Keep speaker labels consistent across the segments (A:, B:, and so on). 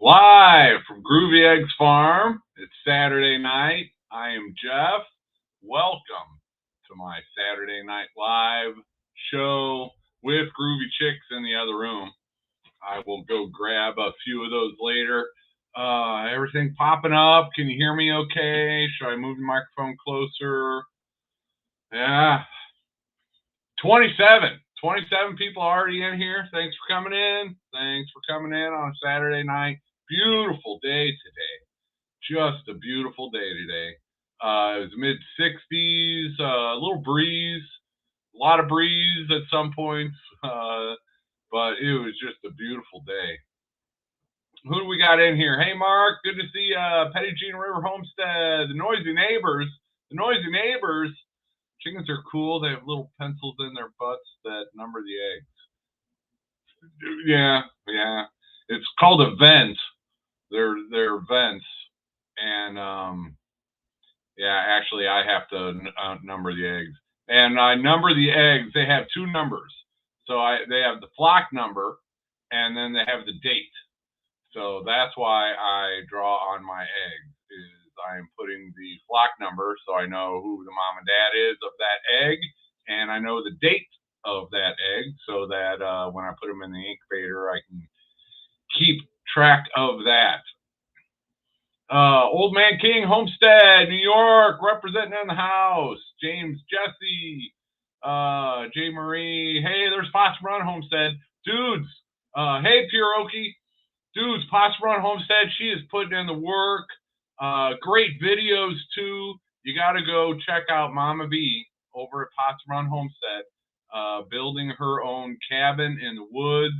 A: Live from Groovy Egg's farm. It's Saturday night. I am Jeff. Welcome to my Saturday Night Live show with Groovy Chicks in the other room. I will go grab a few of those later. Everything popping up. Can you hear me okay? Should I move the microphone closer? Yeah. 27 people already in here. Thanks for coming in. Thanks for coming in on a Saturday night. Beautiful day today. Just a beautiful day today. It was mid 60s, a little breeze, a lot of breeze at some points, but it was just a beautiful day. Who do we got in here? Hey, Mark, good to see Petty Jean River Homestead, the Noisy Neighbors. The Noisy Neighbors. Chickens are cool. They have little pencils in their butts that number the eggs. Yeah. It's called a vent. They're vents, and actually, I have to number the eggs, and I number the eggs. They have two numbers, so they have the flock number, and then they have the date. So that's why I draw on my eggs. Is I am putting the flock number, so I know who the mom and dad is of that egg, and I know the date of that egg, so that when I put them in the incubator, I can keep track of that. Old Man King Homestead, New York, representing in the house. James, Jesse, J. Marie. Hey, there's Possum Run Homestead. Dudes, hey, Pierogi. Dudes, Possum Run Homestead, she is putting in the work. Great videos, too. You got to go check out Mama B over at Possum Run Homestead, building her own cabin in the woods,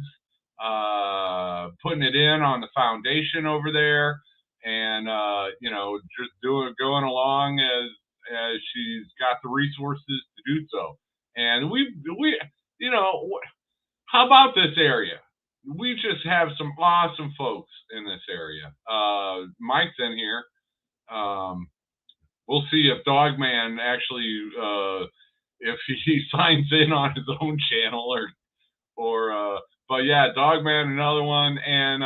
A: putting it in on the foundation over there. And just going along as she's got the resources to do so. And we how about this area? We just have some awesome folks in this area. Mike's in here. We'll see if Dogman actually if he signs in on his own channel or but yeah, Dogman, another one, and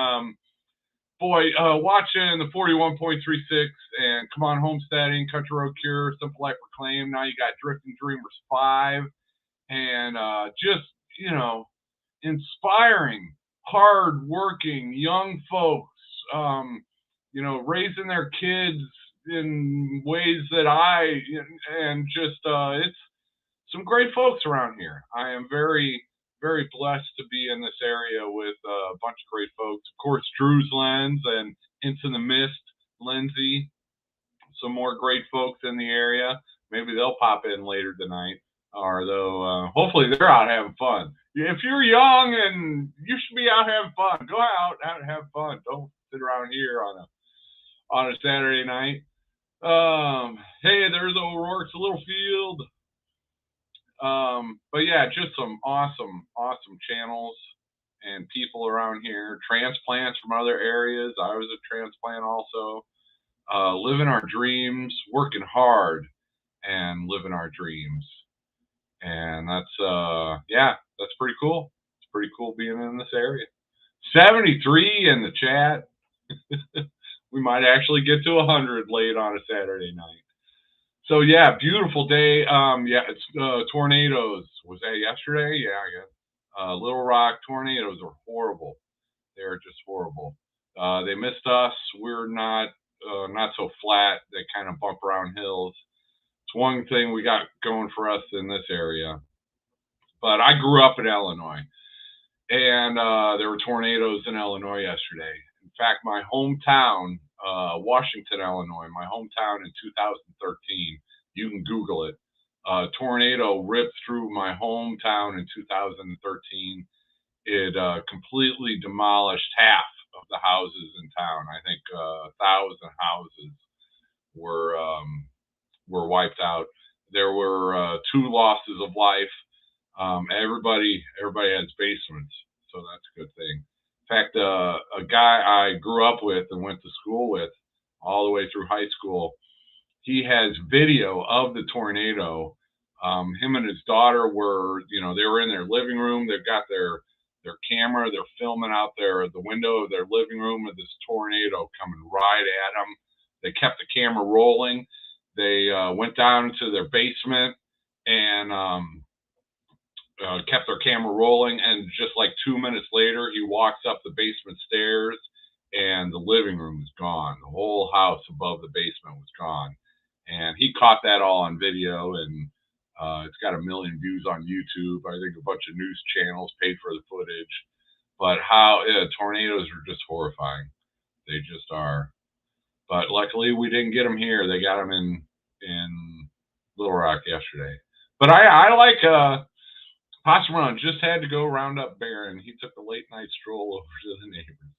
A: watching the 41.36 and Come On Homesteading, Country Road Cure, Simple Life Reclaim. Now you got Drifting Dreamers 5, and just inspiring, hard-working young folks, raising their kids in ways that it's some great folks around here. I am very, very blessed to be in this area with a bunch of great folks. Of course, Drew's Lens and Into the Mist, Lindsay, some more great folks in the area. Maybe they'll pop in later tonight, or though hopefully they're out having fun. If you're young and you should be out having fun, go out and have fun. Don't sit around here on a Saturday night. Hey, there's O'Rourke's Littlefield. But yeah, just some awesome channels and people around here. Transplants from other areas. I was a transplant also. Living our dreams, working hard, and living our dreams. And that's pretty cool. It's pretty cool being in this area. 73 in the chat. We might actually get to 100 late on a Saturday night. So yeah, beautiful day. It's tornadoes. Was that yesterday? Yeah, I guess. Little Rock tornadoes are horrible. They're just horrible. They missed us. We're not so flat. They kind of bump around hills. It's one thing we got going for us in this area. But I grew up in Illinois, and there were tornadoes in Illinois yesterday. In fact, my hometown, Washington, Illinois, my hometown in 2013, you can Google it. Tornado ripped through my hometown in 2013. It completely demolished half of the houses in town. I think 1,000 houses were wiped out. There were 2 losses of life. Everybody has basements, so that's a good thing. In fact, a guy I grew up with and went to school with all the way through high school, he has video of the tornado. Him and his daughter were, they were in their living room. They've got their their camera. They're filming out there at the window of their living room of this tornado coming right at them. They kept the camera rolling. They went down to their basement and kept their camera rolling. And just like 2 minutes later, he walks up the basement stairs and the living room is gone. The whole house above the basement was gone. And he caught that all on video, and it's got 1 million views on YouTube. I think a bunch of news channels paid for the footage. But tornadoes are just horrifying. They just are. But luckily, we didn't get them here. They got them in Little Rock yesterday. But I like Possum Run. Just had to go round up Baron. He took a late night stroll over to the neighbors.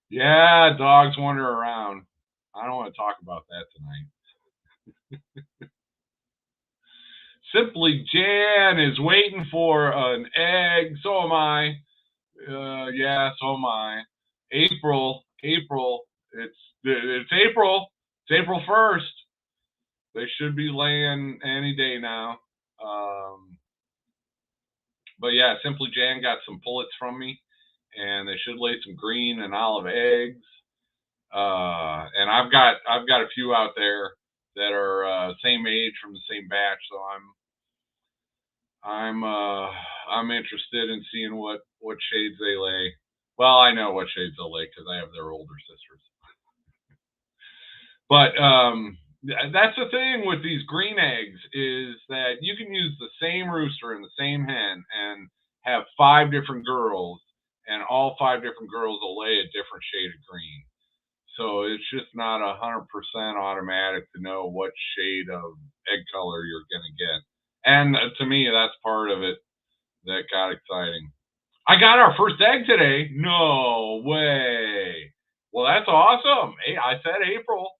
A: Yeah, dogs wander around. I don't want to talk about that tonight. Simply Jan is waiting for an egg. So am I. Yeah, so am I. April. It's April. It's April 1st. They should be laying any day now. But yeah, Simply Jan got some pullets from me, and they should lay some green and olive eggs. And I've got a few out there that are same age from the same batch, so I'm interested in seeing what shades they lay. Well, I know what shades they'll lay because I have their older sisters. But that's the thing with these green eggs is that you can use the same rooster and the same hen and have 5 different girls, and all 5 different girls will lay a different shade of green. So it's just not 100% automatic to know what shade of egg color you're going to get. And to me, that's part of it that got exciting. I got our first egg today. No way. Well, that's awesome. Hey, I said April.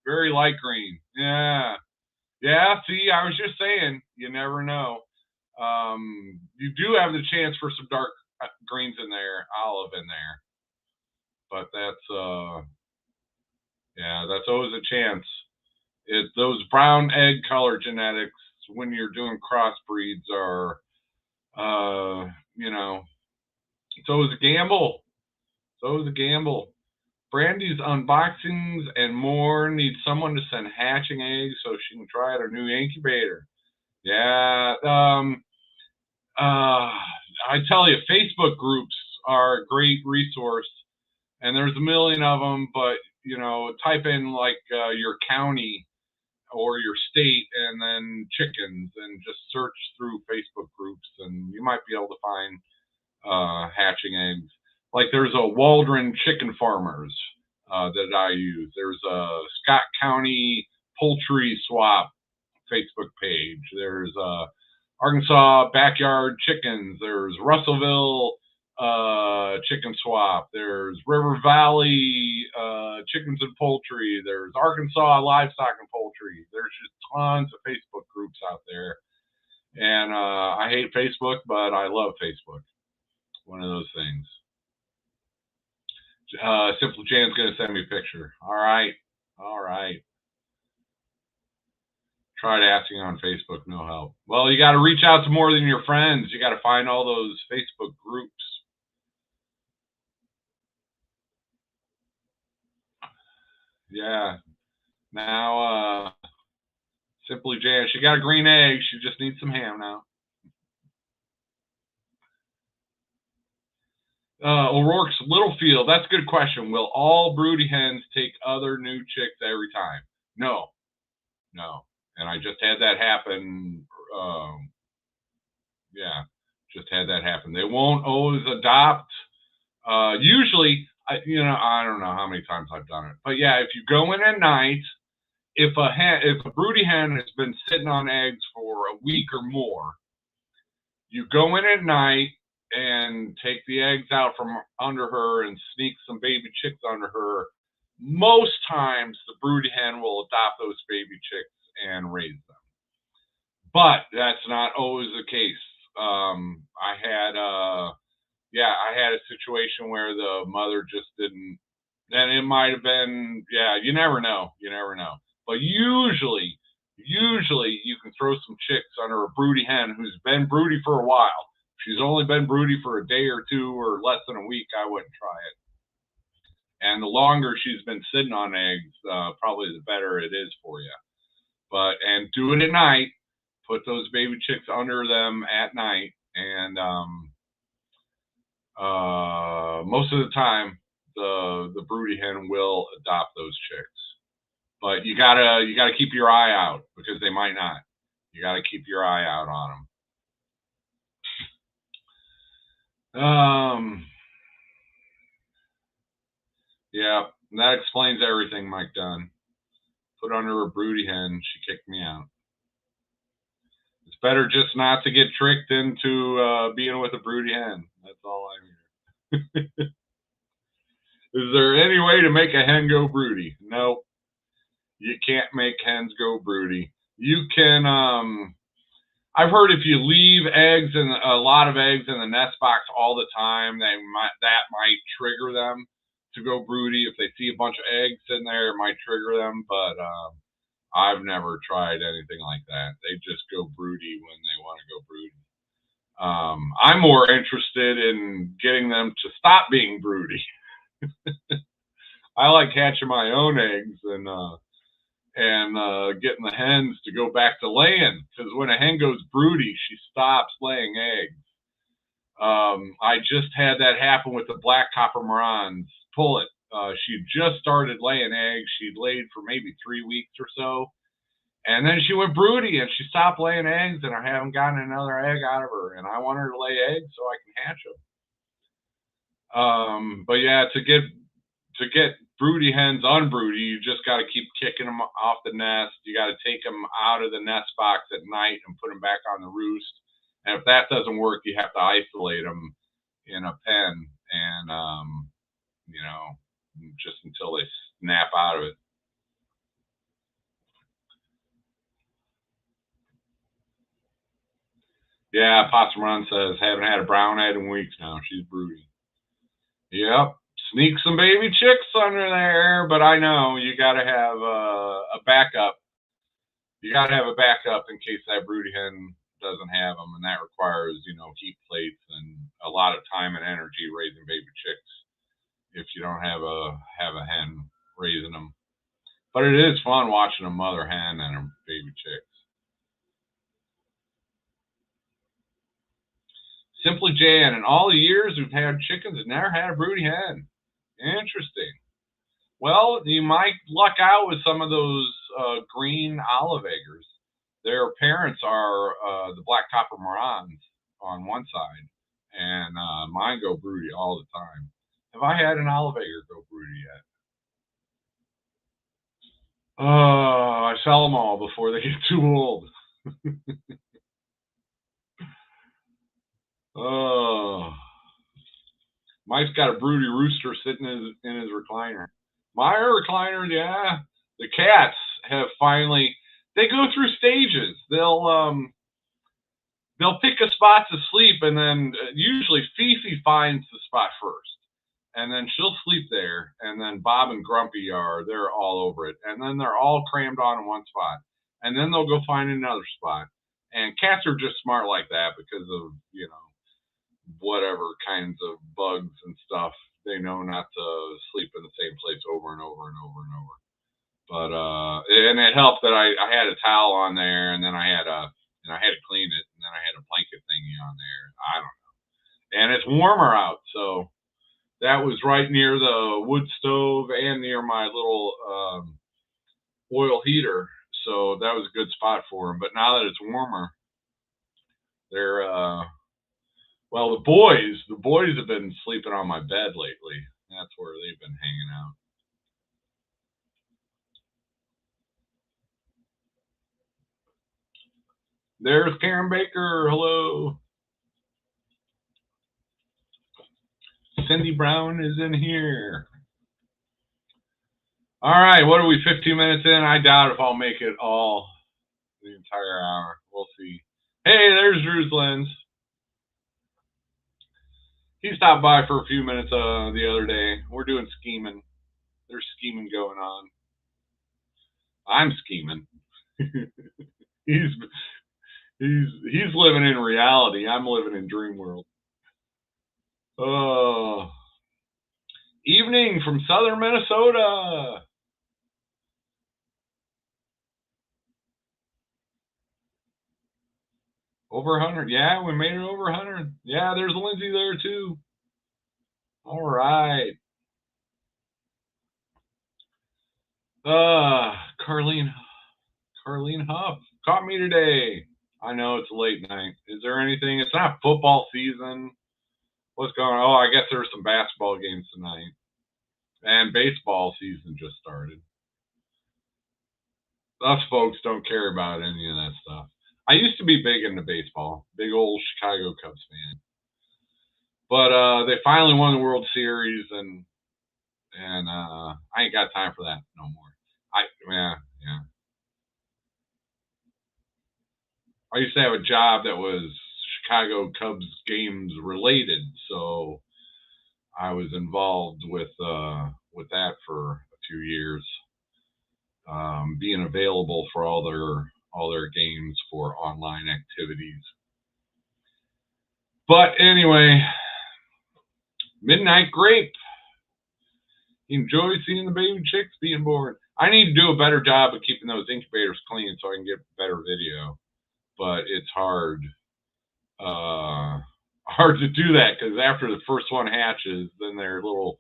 A: Very light green. Yeah. Yeah, see, I was just saying, you never know. You do have the chance for some dark greens in there, olive in there. But that's that's always a chance. Those brown egg color genetics when you're doing crossbreeds are, it's always a gamble. Brandy's unboxings and more need someone to send hatching eggs so she can try out her new incubator. Yeah, I tell you, Facebook groups are a great resource, and there's a million of them. But type in like your county or your state, and then chickens, and just search through Facebook groups, and you might be able to find hatching eggs. Like there's a Waldron Chicken Farmers that I use. There's a Scott County Poultry Swap Facebook page. There's Arkansas Backyard Chickens. There's Russellville Chicken Swap. There's River Valley Chickens and Poultry. There's Arkansas Livestock and Poultry. There's just tons of Facebook groups out there. And I hate Facebook, but I love Facebook. One of those things. Simple Jan's going to send me a picture. All right. Tried asking on Facebook, no help. Well, you got to reach out to more than your friends. You got to find all those Facebook groups. Yeah. Now, Simply Jan, she got a green egg. She just needs some ham now. O'Rourke's Littlefield. That's a good question. Will all broody hens take other new chicks every time? No. And I just had that happen. Just had that happen. They won't always adopt. Usually, I don't know how many times I've done it, but yeah, if you go in at night, if a broody hen has been sitting on eggs for a week or more, you go in at night and take the eggs out from under her and sneak some baby chicks under her. Most times, the broody hen will adopt those baby chicks and raise them, but that's not always the case. I had a situation where the mother just didn't, and it might have been, you never know. But usually you can throw some chicks under a broody hen who's been broody for a while. she's only been broody for a day or two or less than a week, I wouldn't try it. And the longer she's been sitting on eggs, probably the better it is for you. And do it at night. Put those baby chicks under them at night, and most of the time, the broody hen will adopt those chicks. But you gotta keep your eye out, because they might not. You gotta keep your eye out on them. Yeah, that explains everything, Mike Dunn. Put under a broody hen, she kicked me out. It's better just not to get tricked into being with a broody hen. That's all I hear. Is there any way to make a hen go broody? Nope. You can't make hens go broody. You can, I've heard if you leave eggs and a lot of eggs in the nest box all the time, that might trigger them to go broody. If they see a bunch of eggs in there, it might trigger them, but I've never tried anything like that. They just go broody when they want to go broody. I'm more interested in getting them to stop being broody. I like hatching my own eggs and getting the hens to go back to laying, because when a hen goes broody, she stops laying eggs. I just had that happen with the black copper marans. Pullet. She just started laying eggs. She'd laid for maybe 3 weeks or so, and then she went broody and she stopped laying eggs, and I haven't gotten another egg out of her, and I want her to lay eggs so I can hatch them. But yeah, to get broody hens unbroody, you just got to keep kicking them off the nest. You got to take them out of the nest box at night and put them back on the roost. And if that doesn't work, you have to isolate them in a pen, and just until they snap out of it. Yeah, Potsdaman says, haven't had a brown egg in weeks now. She's broody. Yep. Sneak some baby chicks under there, but I know you got to have a backup. You got to have a backup in case that broody hen doesn't have them, and that requires, heat plates and a lot of time and energy raising baby chicks if you don't have a hen raising them. But it is fun watching a mother hen and her baby chicks. Simply Jan, in all the years we've had chickens, we've never had a broody hen. Interesting. Well, you might luck out with some of those green olive eggers. Their parents are the black copper marans on one side, and mine go broody all the time. Have I had an olive egger go broody yet? I sell them all before they get too old. Mike's got a broody rooster sitting in his recliner. My recliner, yeah. The cats have finally. They go through stages. They'll pick a spot to sleep, and then usually Fifi finds the spot first, and then she'll sleep there, and then Bob and Grumpy they're all over it, and then they're all crammed on in one spot, and then they'll go find another spot. And cats are just smart like that because of whatever kinds of bugs and stuff. They know not to sleep in the same place over and over and over and over. But and it helped that I had a towel on there, and then I had to clean it, and then I had a blanket thingy on there. I don't know. And it's warmer out, so that was right near the wood stove and near my little oil heater, so that was a good spot for them. But now that it's warmer, they're well, the boys have been sleeping on my bed lately. That's where they've been hanging out. There's Karen Baker. Hello. Cindy Brown is in here. All right, what are we, 15 minutes in? I doubt if I'll make it all the entire hour. We'll see. Hey, there's Drew's Lens. He stopped by for a few minutes the other day. We're doing scheming. There's scheming going on. I'm scheming. He's He's living in reality. I'm living in dream world. Evening from southern Minnesota. Over 100. Yeah, we made it over 100. Yeah, there's Lindsay there too. All right. Carlene Huff caught me today. I know it's a late night. Is there anything? It's not football season. What's going on? Oh, I guess there's some basketball games tonight. And baseball season just started. Us folks don't care about any of that stuff. I used to be big into baseball, big old Chicago Cubs fan. But they finally won the World Series, and I ain't got time for that no more. Yeah. I used to have a job that was Chicago Cubs games related, so I was involved with that for a few years, being available for all their games for online activities. But anyway, Midnight Grape. Enjoy seeing the baby chicks being born. I need to do a better job of keeping those incubators clean so I can get better video. But it's hard to do that because after the first one hatches, then their little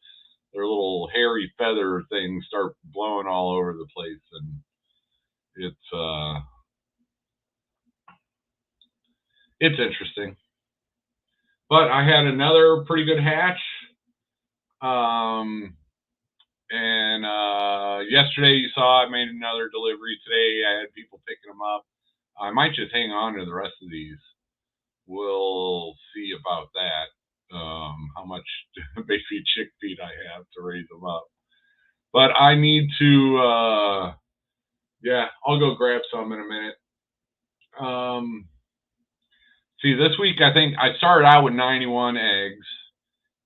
A: hairy feather things start blowing all over the place, and it's interesting. But I had another pretty good hatch. And yesterday you saw I made another delivery. Today I had people picking them up. I might just hang on to the rest of these. We'll see about that. How much baby chick feed I have to raise them up. But I need to, I'll go grab some in a minute. See, this week I think I started out with 91 eggs,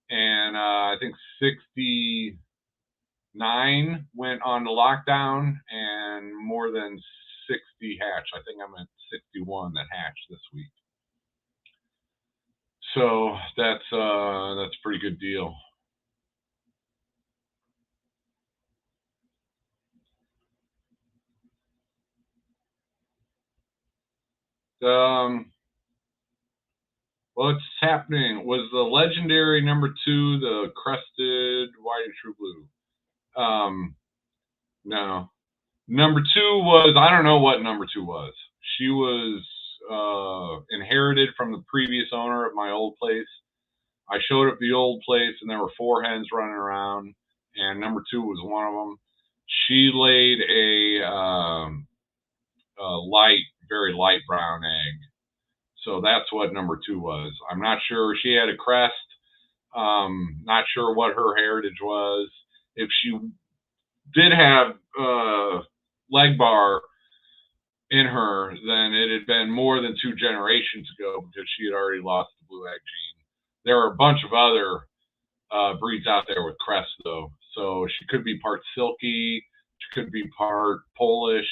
A: and I think 69 went on the lockdown, and more than 60 hatched. I think I'm at 61 that hatched this week. So that's a pretty good deal. What's happening? Was the legendary number 2 the crested white and true blue? No. Number 2 was, I don't know what number 2 was. She was inherited from the previous owner of my old place. I showed up the old place, and there were 4 hens running around, and number 2 was one of them. She laid a very light brown egg. So that's what number 2 was. I'm not sure. She had a crest. Not sure what her heritage was. If she did have leg bar in her, then it had been more than 2 generations ago because she had already lost the blue egg gene. There are a bunch of other breeds out there with crests, though. So she could be part silky. She could be part Polish.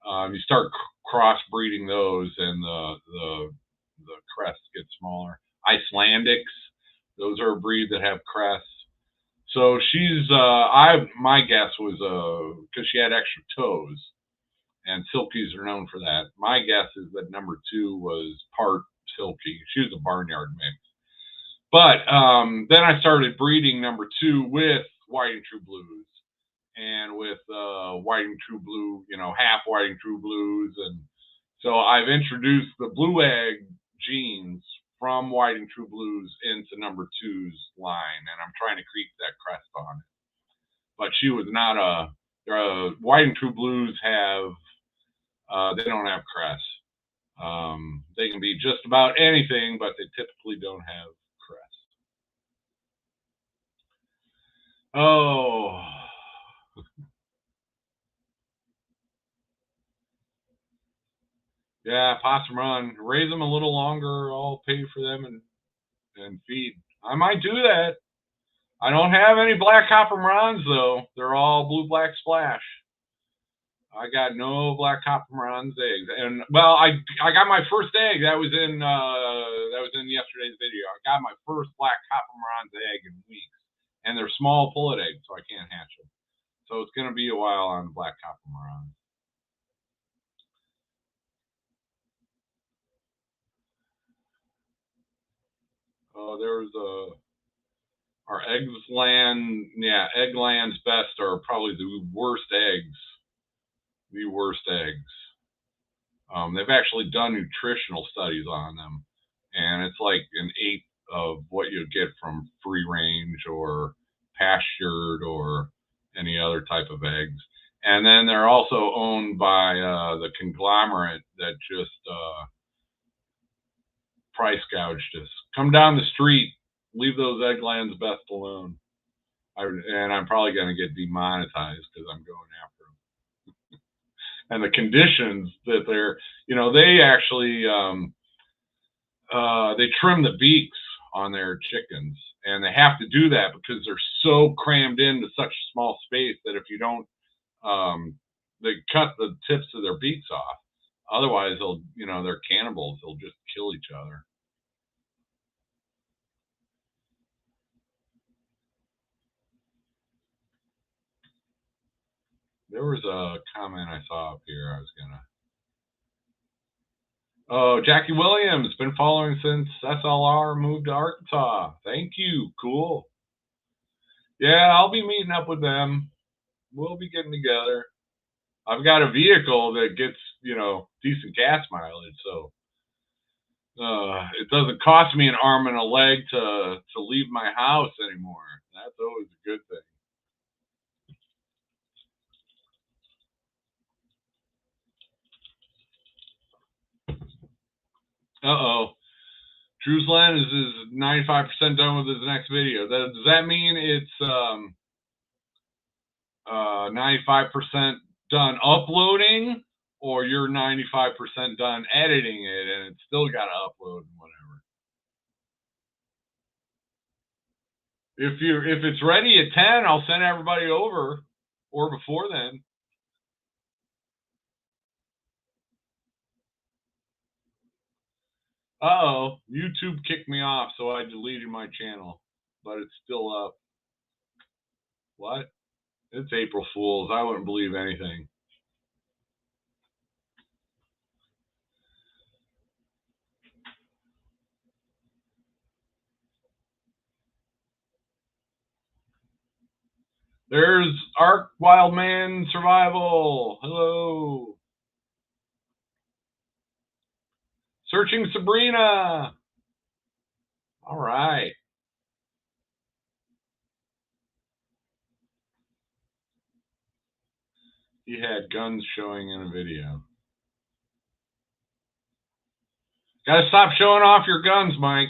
A: You start crossbreeding those, and the crests get smaller. Icelandics, those are a breed that have crests. So she's my guess was because she had extra toes, and silkies are known for that. My guess is that number 2 was part silky. She was a barnyard mix. But then I started breeding number 2 with white and true blues, and with white and true blue, half white and true blues. And so I've introduced the blue egg genes from white and true blues into number 2's line, and I'm trying to creep that crest on it. But she was not white and true blues have, they don't have crests. They can be just about anything, but they typically don't have crests. Oh. Yeah, possum run. Raise them a little longer. I'll pay for them and feed. I might do that. I don't have any black copper marans, though. They're all blue black splash. I got no black copper bronze eggs, and well, I got my first egg. That was in yesterday's video. I got my first black copper bronze egg in weeks, and they're small pullet eggs, so I can't hatch them. So it's gonna be a while on the black copper bronze. There was our eggs land. Yeah, egg land's best are probably the worst eggs. The worst eggs. They've actually done nutritional studies on them, and it's like an eighth of what you get from free range or pastured or any other type of eggs. And then they're also owned by the conglomerate that just price gouged us. Come down the street, leave those Eggland's best alone. And I'm probably going to get demonetized because I'm going after them. And the conditions that they're, they actually they trim the beaks on their chickens, and they have to do that because they're so crammed into such a small space that if you don't, they cut the tips of their beaks off. Otherwise, they're cannibals. They'll just kill each other. There was a comment I saw up here. I was gonna. Oh, Jackie Williams, been following since SLR moved to Arkansas. Thank you. Cool. Yeah, I'll be meeting up with them. We'll be getting together. I've got a vehicle that gets, decent gas mileage, so it doesn't cost me an arm and a leg to leave my house anymore. That's always a good thing. Uh-oh. Drew's Land is 95% done with his next video. Does that mean it's 95% done uploading, or you're 95% done editing it and it's still got to upload and whatever? If it's ready at 10, I'll send everybody over, or before then. Uh-oh, YouTube kicked me off, so I deleted my channel, but it's still up. What? It's April Fool's. I wouldn't believe anything. There's Ark Wildman Survival. Hello. Searching Sabrina. All right. He had guns showing in a video. Gotta stop showing off your guns, Mike.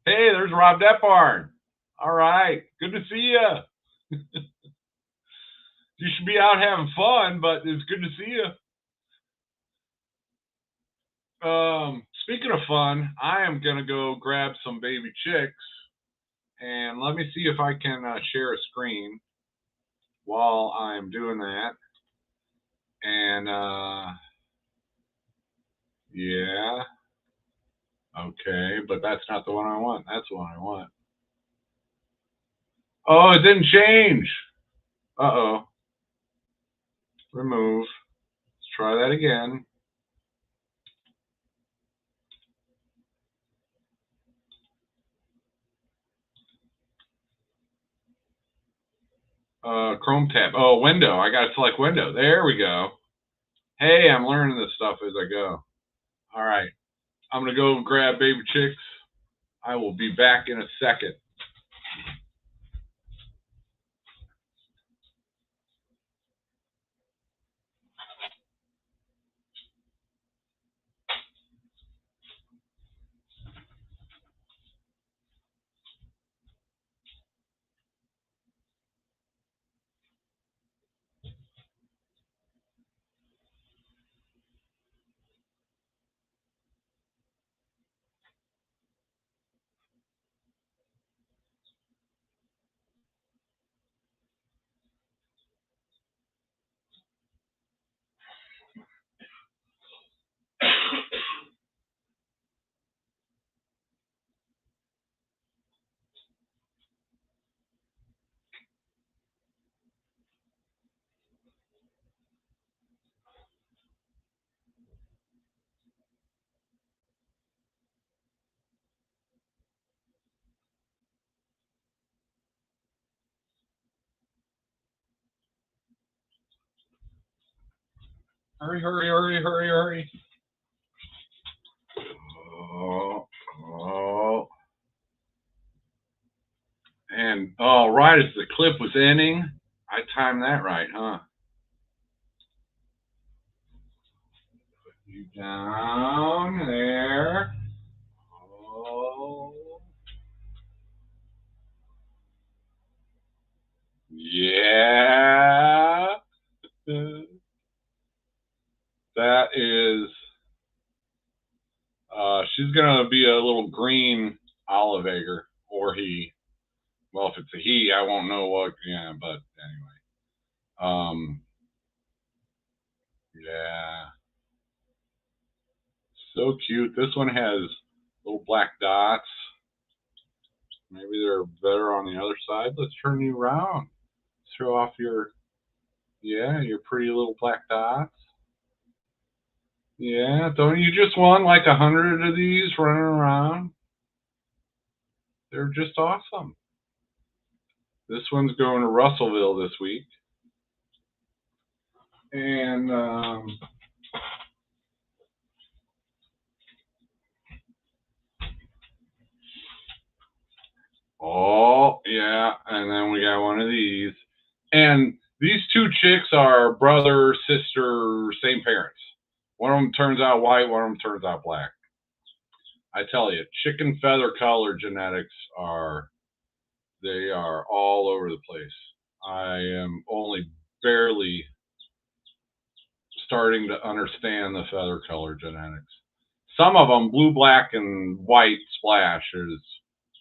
A: Hey, there's Rob Detbarn. All right. Good to see you. You should be out having fun, but it's good to see you. Speaking of fun, I am going to go grab some baby chicks, and let me see if I can share a screen while I'm doing that. And, yeah. Okay, but that's not the one I want. That's the one I want. Oh, it didn't change. Uh-oh. Remove. Let's try that again. Chrome tab. Oh, window. I got to select window. There we go. Hey, I'm learning this stuff as I go. All right. I'm going to go grab baby chicks. I will be back in a second. Hurry, hurry, hurry, hurry, hurry. Oh. And right as the clip was ending, I timed that right, huh? Put you down there. Oh. Yeah. That is, she's going to be a little green olive egger, or he. Well, if it's a he, I won't know what, yeah, but anyway. Yeah. So cute. This one has little black dots. Maybe they're better on the other side. Let's turn you around. Show off your pretty little black dots. Yeah, don't you just want like 100 of these running around? They're just awesome. This one's going to Russellville this week. And oh, yeah, and then we got one of these. And these two chicks are brother, sister, same parents. One of them turns out white, one of them turns out black. I tell you, chicken feather color genetics they are all over the place. I am only barely starting to understand the feather color genetics. Some of them, blue, black, and white splash,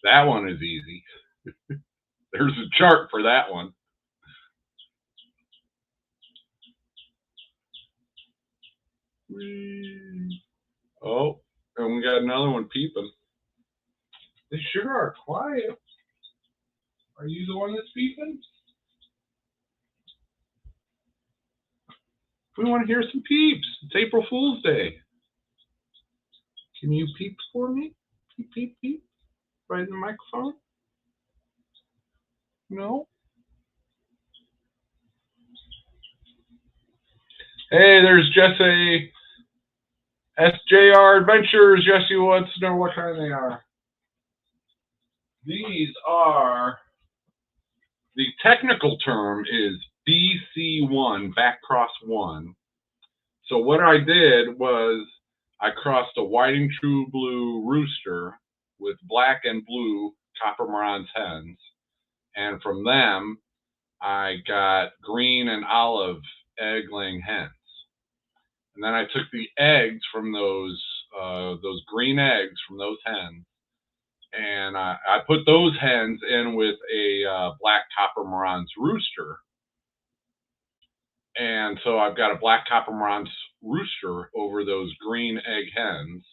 A: that one is easy. There's a chart for that one. Oh, and we got another one peeping. They sure are quiet. Are you the one that's peeping? We want to hear some peeps. It's April Fool's Day. Can you peep for me? Peep, peep, peep. Right in the microphone? No? Hey, there's Jesse. SJR Adventures. Jesse wants to know what kind they are. These are, the technical term is BC1, back cross 1. So what I did was I crossed a whiting true blue rooster with black and blue copper marans hens. And from them, I got green and olive egg laying hens. And then I took the eggs from those green eggs from those hens, and I put those hens in with a black copper marans rooster. And so I've got a black copper marans rooster over those green egg hens.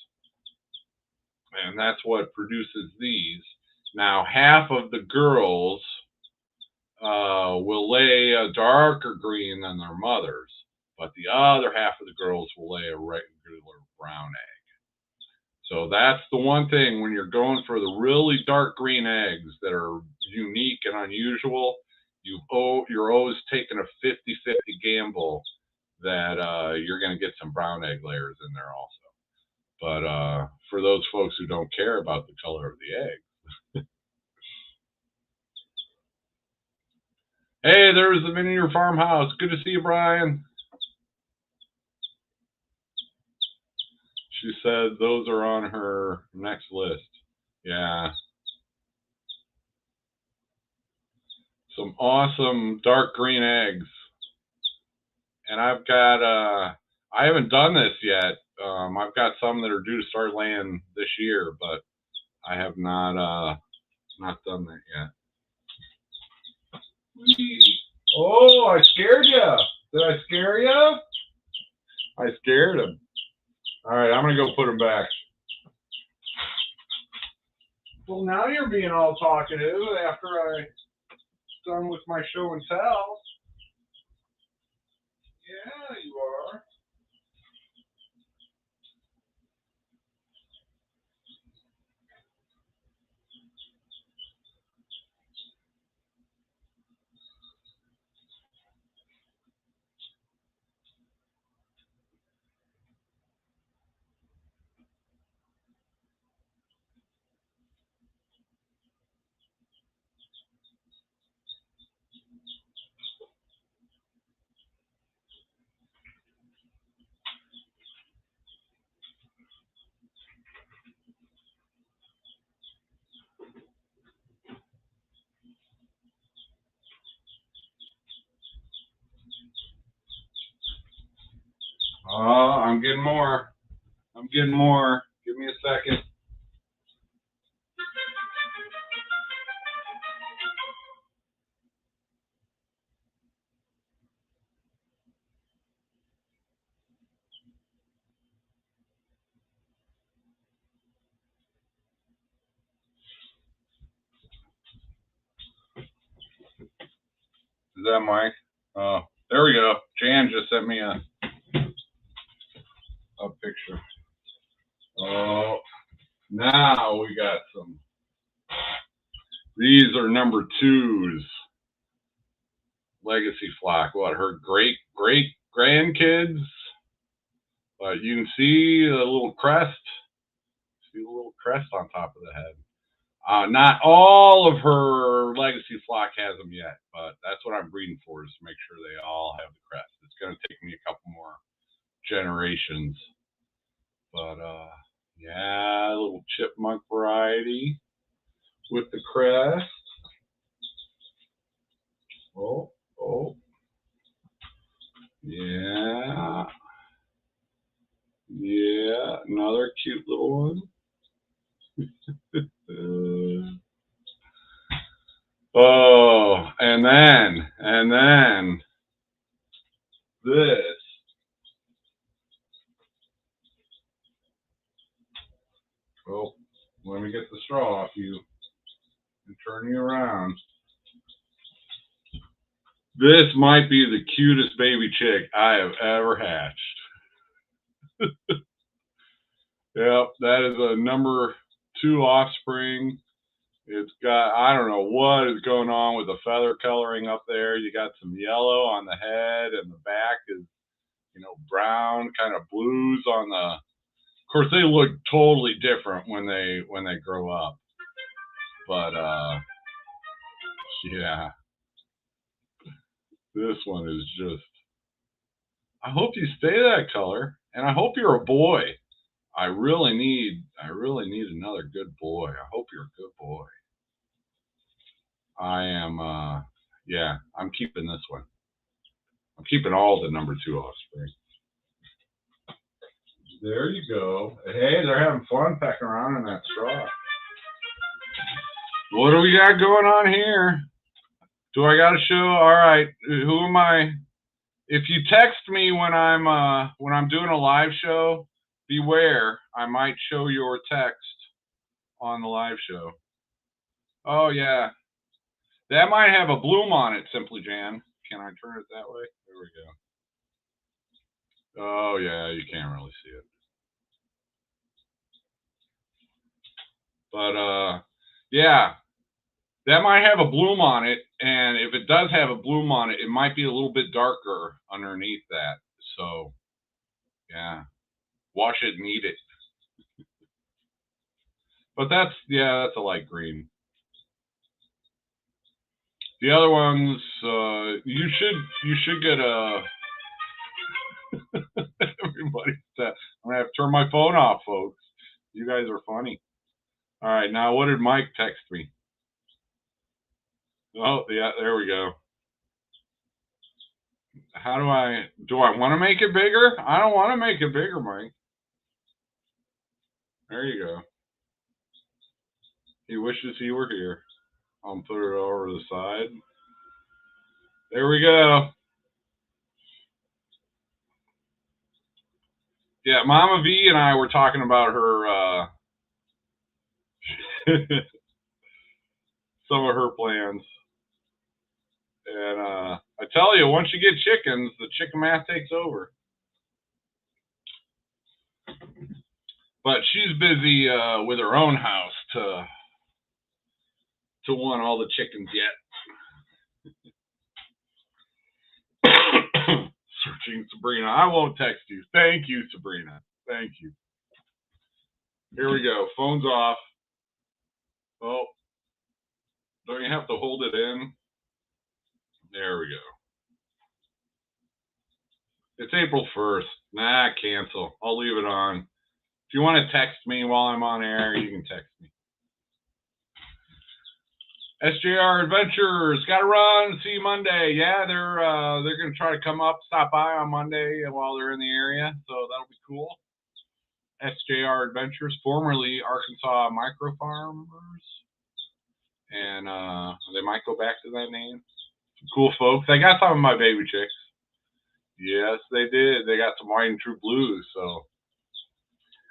A: And that's what produces these. Now, half of the girls will lay a darker green than their mothers, but the other half of the girls will lay a regular brown egg. So that's the one thing when you're going for the really dark green eggs that are unique and unusual, you're always taking a 50-50 gamble that you're going to get some brown egg layers in there also. But for those folks who don't care about the color of the egg. Hey, there's the miniature farmhouse. Good to see you, Brian. She said those are on her next list. Yeah. Some awesome dark green eggs. And I've got, I haven't done this yet. I've got some that are due to start laying this year, but I have not done that yet. Oh, I scared you. Did I scare you? I scared him. All right, I'm going to go put him back. Well, now you're being all talkative after I'm done with my show and tell. Yeah, you are. I'm getting more. I'm getting more. Give me a second. Is that Mike? Oh, there we go. Jan just sent me a picture. Oh, now we got some. These are number 2s. Legacy flock. What, her great grandkids? But you can see the little crest. See the little crest on top of the head. Not all of her legacy flock has them yet, but that's what I'm breeding for, is to make sure they all have the crest. It's going to take me a couple more generations. But, yeah, a little chipmunk variety with the crest. Oh. Yeah. Yeah, another cute little one. Oh, and then this. Oh, let me get the straw off you and turn you around. This might be the cutest baby chick I have ever hatched. Yep, that is a number 2 offspring. It's got, I don't know what is going on with the feather coloring up there. You got some yellow on the head, and the back is, brown, kind of blues on the. Of course, they look totally different when they grow up. But yeah, this one is just. I hope you stay that color, and I hope you're a boy. I really need another good boy. I hope you're a good boy. I am. Yeah, I'm keeping this one. I'm keeping all the number 2 offspring. There you go. Hey, they're having fun pecking around in that straw. What do we got going on here? Do I got to show? All right. Who am I? If you text me when I'm doing a live show, beware. I might show your text on the live show. Oh yeah, that might have a bloom on it. Simply Jan. Can I turn it that way? There we go. Oh yeah, you can't really see it. But yeah, that might have a bloom on it, and if it does have a bloom on it, it might be a little bit darker underneath that. So yeah, wash it and eat it. But that's a light green. The other ones, you should get a. Everybody's. I'm gonna have to turn my phone off, folks. You guys are funny. All right, now what did Mike text me? Oh yeah, there we go. How do I want to make it bigger? I don't want to make it bigger, Mike. There you go. He wishes he were here. I'll put it over to the side. There we go. Yeah, Mama V and I were talking about her some of her plans. And I tell you, once you get chickens, the chicken math takes over. But she's busy with her own house to want all the chickens yet. Searching Sabrina. I won't text you. Thank you, Sabrina. Thank you. Here we go. Phone's off. Oh, don't you have to hold it in? There we go. It's April 1st. Nah, cancel. I'll leave it on. If you want to text me while I'm on air, you can text me. SJR Adventures, gotta run. See you Monday. Yeah, they're gonna try to come up, stop by on Monday while they're in the area, so that'll be cool. SJR Adventures, formerly Arkansas Micro Farmers, and they might go back to that name. Some cool folks. They got some of my baby chicks. Yes, they did. They got some white and true blues, so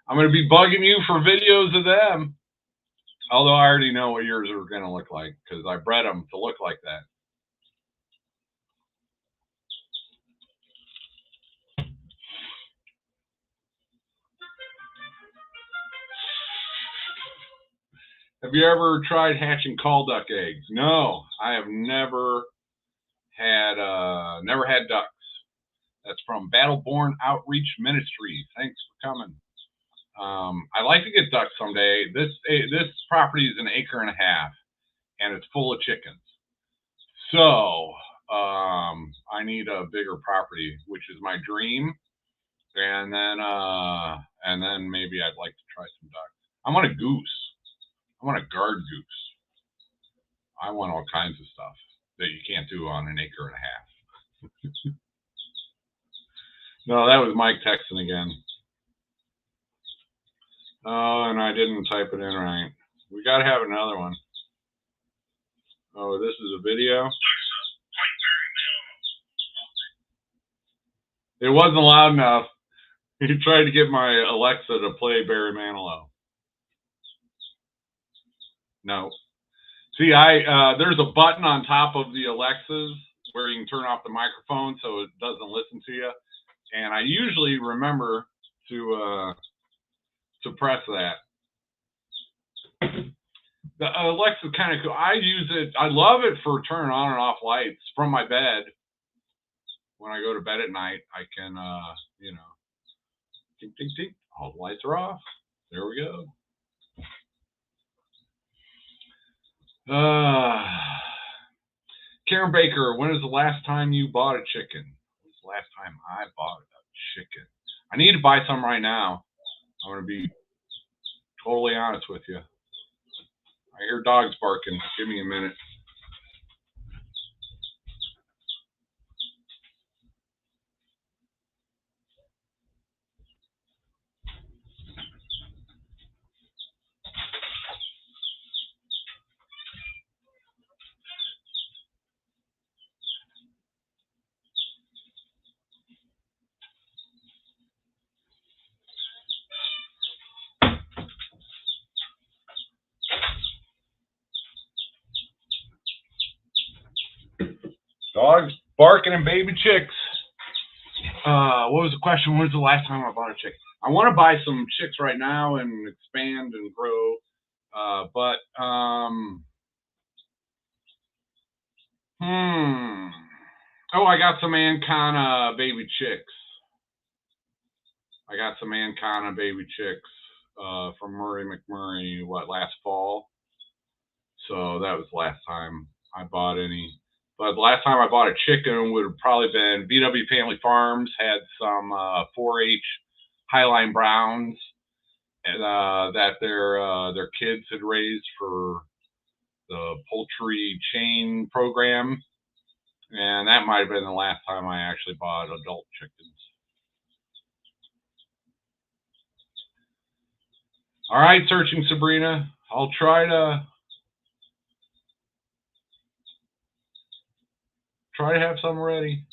A: I'm gonna be bugging you for videos of them. Although I already know what yours are gonna look like because I bred them to look like that. Have you ever tried hatching call duck eggs? No, I have never had ducks. That's from Battleborn Outreach Ministries. Thanks for coming. I'd like to get ducks someday. This property is 1.5 acres, and it's full of chickens. So I need a bigger property, which is my dream. And then maybe I'd like to try some ducks. I want a goose. I want a guard goose. I want all kinds of stuff that you can't do on 1.5 acres. No, that was Mike texting again. Oh, and I didn't type it in right. We got to have another one. Oh, this is a video. It wasn't loud enough. He tried to get my Alexa to play Barry Manilow. No. See, there's a button on top of the Alexas where you can turn off the microphone so it doesn't listen to you. And I usually remember to press that. The Alexa's kind of cool. I use it. I love it for turning on and off lights from my bed. When I go to bed at night, I can, tink, tink, tink. All the lights are off. There we go. Karen Baker, when is the last time you bought a chicken? When was the last time I bought a chicken? I need to buy some right now. I'm going to be totally honest with you. I hear dogs barking. Give me a minute. Dogs barking and baby chicks. What was the question? When was the last time I bought a chick? I want to buy some chicks right now and expand and grow. Oh, I got some Ancona baby chicks. From Murray McMurray, last fall. So that was the last time I bought any. But the last time I bought a chicken would have probably been VW Family Farms had some 4-H Highline Browns that their kids had raised for the poultry chain program, and that might have been the last time I actually bought adult chickens. All right, Searching Sabrina, I'll try to have some ready.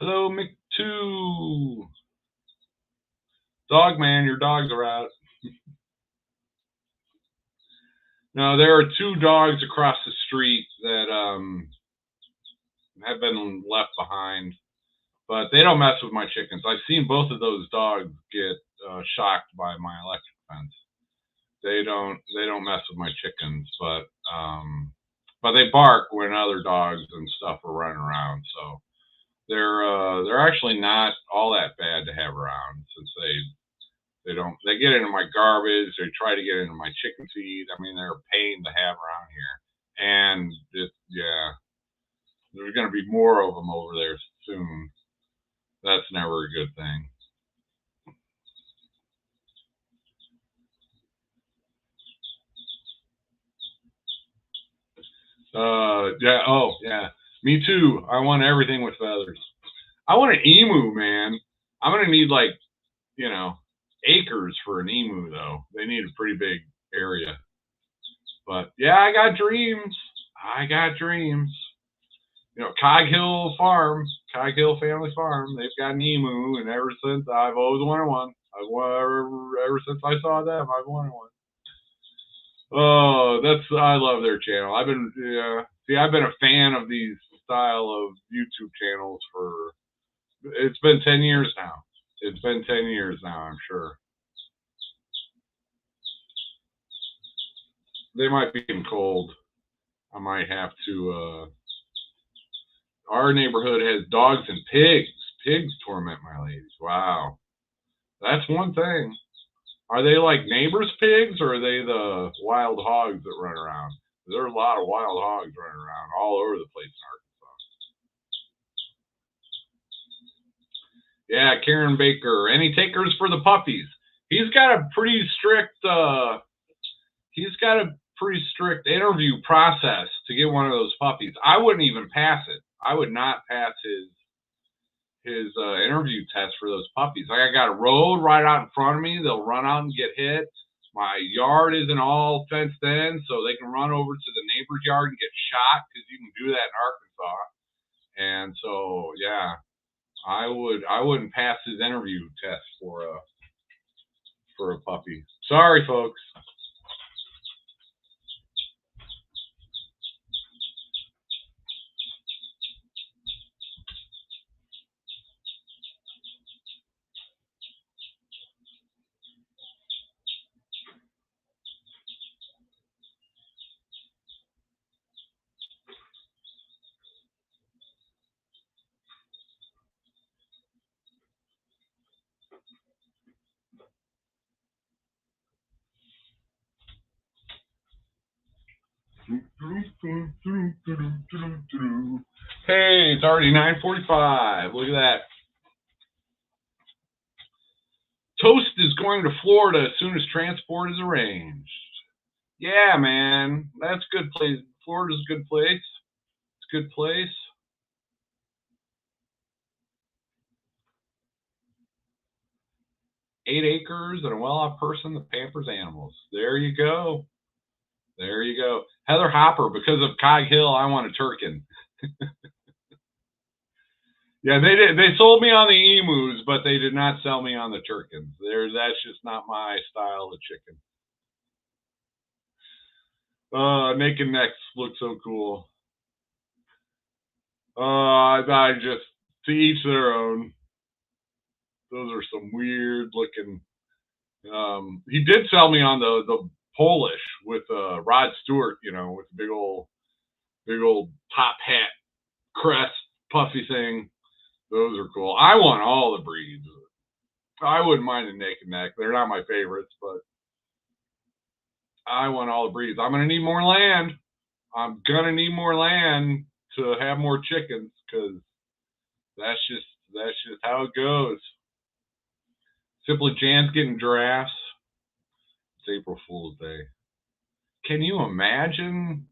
A: Hello, Mick2. Dog man, your dogs are out. No, there are 2 dogs across the street that have been left behind, but they don't mess with my chickens. I've seen both of those dogs get shocked by my electric fence. They don't mess with my chickens, but they bark when other dogs and stuff are running around. So they're actually not all that bad to have around, since they get into my garbage. They try to get into my chicken feed. I mean, they're a pain to have around here. And there's going to be more of them over there soon. That's never a good thing. Yeah. Oh, yeah. Me too. I want everything with feathers. I want an emu, man. I'm gonna need like, you know, acres for an emu though. They need a pretty big area. But yeah, I got dreams. I got dreams. You know, Cog Hill Farm, Cog Hill Family Farm. They've got an emu, and ever since I've always wanted one. Ever since I saw them, I've wanted one. Oh, I love their channel. I've been I've been a fan of these style of YouTube channels for it's been 10 years now. It's been 10 years now, I'm sure. They might be getting cold. I might have to our neighborhood has dogs and pigs. Pigs torment my ladies. Wow. That's one thing. Are they like neighbors' pigs, or are they the wild hogs that run around? There are a lot of wild hogs running around all over the place in Arkansas. Yeah, Karen Baker. Any takers for the puppies? He's got a pretty strict interview process to get one of those puppies. I wouldn't even pass it. I would not pass his interview test for those puppies. Like, I got a road right out in front of me. They'll run out and get hit. My yard isn't all fenced in, so they can run over to the neighbor's yard and get shot, because you can do that in Arkansas. And so, yeah, I wouldn't pass his interview test for a puppy. Sorry, folks. Hey, it's already 9:45. Look at that. Toast is going to Florida as soon as transport is arranged. Yeah, man, that's a good place. Florida's a good place. It's a good place. Eight acres and a well-off person that pampers animals. There you go. There you go. Heather Hopper, because of Cog Hill, I want a turkin. Yeah, they did. They sold me on the emus, but they did not sell me on the turkins. That's just not my style of chicken. Naked necks look so cool. I just, to each their own. Those are some weird looking. He did sell me on the Polish with Rod Stewart, you know, with the big old top hat crest puffy thing. Those are cool. I want all the breeds. I wouldn't mind a naked neck. They're not my favorites, but I want all the breeds. I'm gonna need more land. I'm gonna need more land to have more chickens, because that's just how it goes. Simply Jan's getting giraffes. It's April Fool's Day. Can you imagine?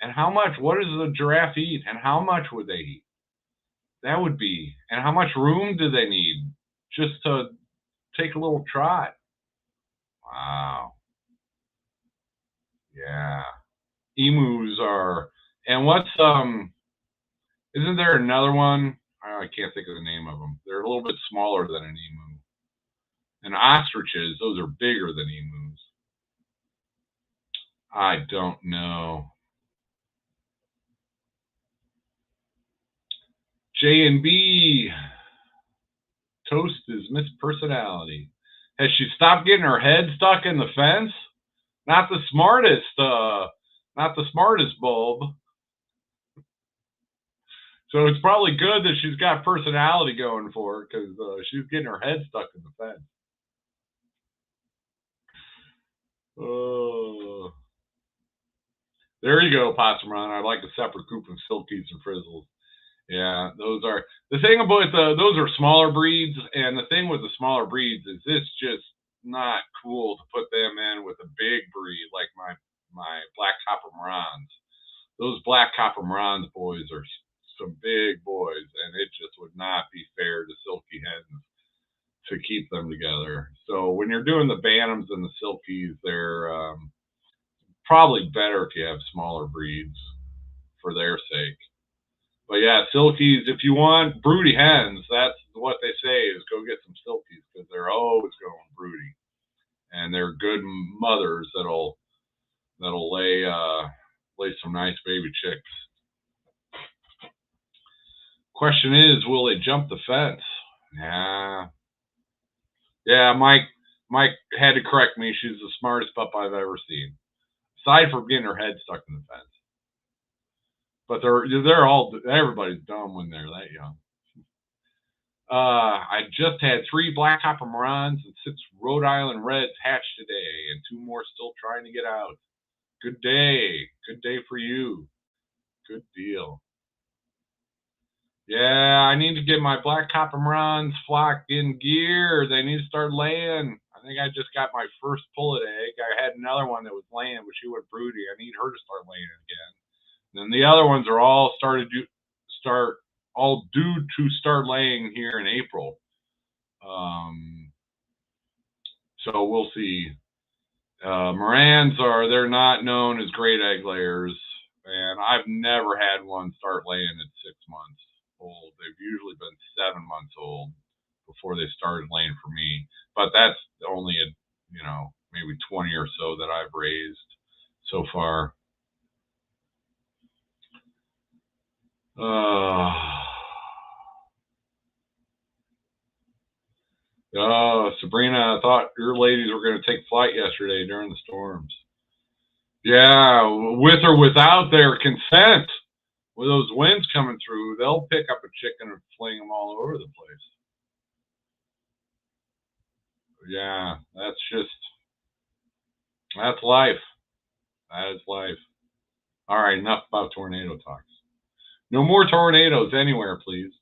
A: And how much? What does a giraffe eat? And how much would they eat? That would be. And how much room do they need just to take a little trot? Wow. Yeah. Emus are. And what's isn't there another one? I can't think of the name of them. They're a little bit smaller than an emu. And ostriches, those are bigger than emus. I don't know. J and B. Toast is Miss Personality. Has she stopped getting her head stuck in the fence? Not the smartest bulb. So it's probably good that she's got personality going for her, because she's getting her head stuck in the fence. There you go, Possum Run. I like a separate coop of silkies and frizzles. Yeah, those are the thing about those are smaller breeds, and the thing with the smaller breeds is it's just not cool to put them in with a big breed like my black copper Morans. those black copper Marans boys are some big boys, and it just would not be fair to silky hens to keep them together. So when you're doing the bantams and the silkies, they're probably better if you have smaller breeds for their sake. But yeah, silkies, if you want broody hens, that's what they say is go get some silkies because they're always going broody. And they're good mothers that'll lay some nice baby chicks. Question is, will they jump the fence? Yeah, Mike had to correct me. She's the smartest pup I've ever seen. Aside from getting her head stuck in the fence. But everybody's dumb when they're that young. I just had 3 black copper Marans and 6 Rhode Island Reds hatched today, and 2 more still trying to get out. Good day. Good day for you. Good deal. Yeah, I need to get my black copper Marans flock in gear. They need to start laying. I think I just got my first pullet egg. I had another one that was laying, but she went broody. I need her to start laying again. And then the other ones are all due to start laying here in April. So we'll see. Marans they're not known as great egg layers, and I've never had one start laying at 6 months old. They've usually been 7 months old before they started laying for me. But that's only maybe 20 or so that I've raised so far. Sabrina, I thought your ladies were going to take flight yesterday during the storms. Yeah, with or without their consent. With those winds coming through, they'll pick up a chicken and fling them all over the place. Yeah, that's life. That is life. All right, enough about tornado talks. No more tornadoes anywhere, please.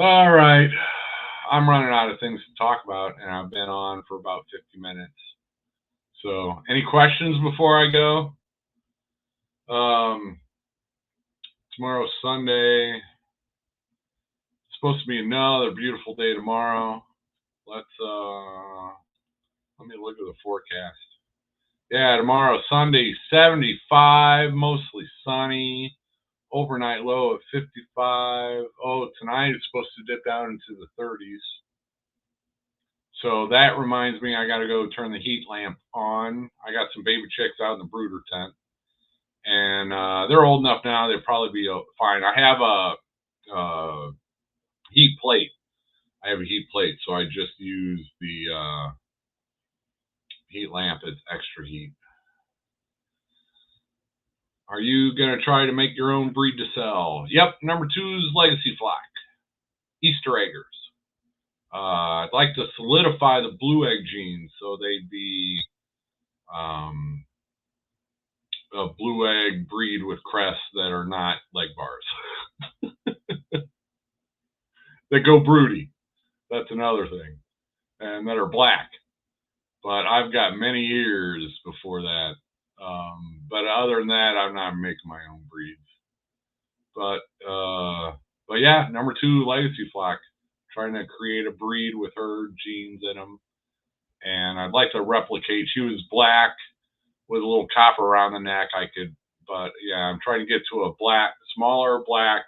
A: All right. I'm running out of things to talk about, and I've been on for about 50 minutes. So, any questions before I go? Tomorrow's Sunday. It's supposed to be another beautiful day tomorrow. Let me look at the forecast. Yeah, tomorrow, Sunday, 75, mostly sunny. Overnight low of 55. Oh, tonight it's supposed to dip down into the 30s. So that reminds me, I got to go turn the heat lamp on. I got some baby chicks out in the brooder tent, and they're old enough now; they'll probably be fine. I have a heat plate. So I just use the heat lamp as extra heat. Are you going to try to make your own breed to sell? Yep, number 2's Legacy Flock. Easter eggers. I'd like to solidify the blue egg genes so they'd be a blue egg breed with crests that are not leg bars. That go broody. That's another thing. And that are black. But I've got many years before that. But other than that, I'm not making my own breeds. But yeah, number 2, Legacy Flock. Trying to create a breed with her genes in them. And I'd like to replicate. She was black with a little copper around the neck. But yeah, I'm trying to get to a smaller black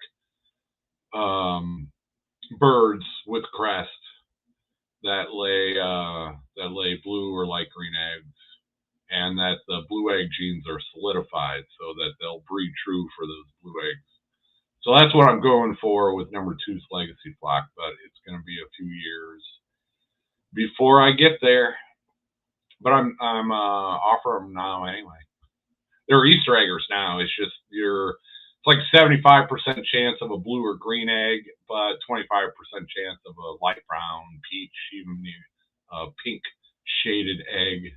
A: birds with crest that lay blue or light green eggs, and that the blue egg genes are solidified so that they'll breed true for those blue eggs. So that's what I'm going for with number 2's Legacy Flock, but it's going to be a few years before I get there. But I'm offering them now anyway. They're Easter eggers now. It's just it's like 75% chance of a blue or green egg, but 25% chance of a light brown, peach, even pink shaded egg.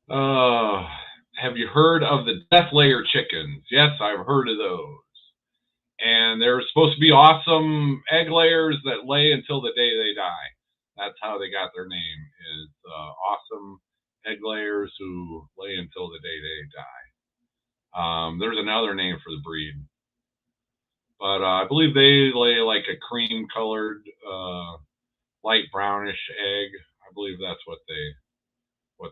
A: Have you heard of the death layer chickens? Yes, I've heard of those. And they're supposed to be awesome egg layers that lay until the day they die. That's how they got their name, is awesome egg layers who lay until the day they die. There's another name for the breed, but I believe they lay like a cream colored, light brownish egg. I believe that's what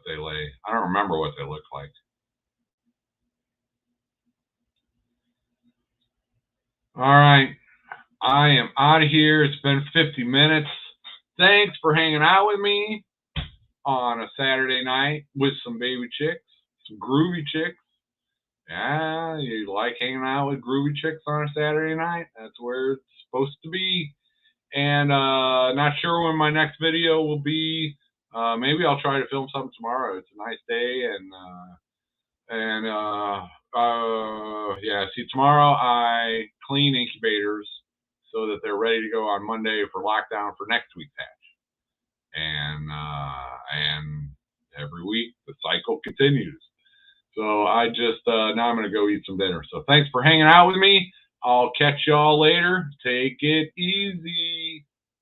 A: they lay. I don't remember what they look like. All right, I am out of here. It's been 50 minutes. Thanks for hanging out with me on a Saturday night with some baby chicks, some groovy chicks. Yeah, you like hanging out with groovy chicks on a Saturday night? That's where it's supposed to be. And not sure when my next video will be. Maybe I'll try to film something tomorrow. It's a nice day, yeah. See, tomorrow I clean incubators so that they're ready to go on Monday for lockdown for next week's hatch. And every week the cycle continues. So I just now I'm gonna go eat some dinner. So thanks for hanging out with me. I'll catch y'all later. Take it easy.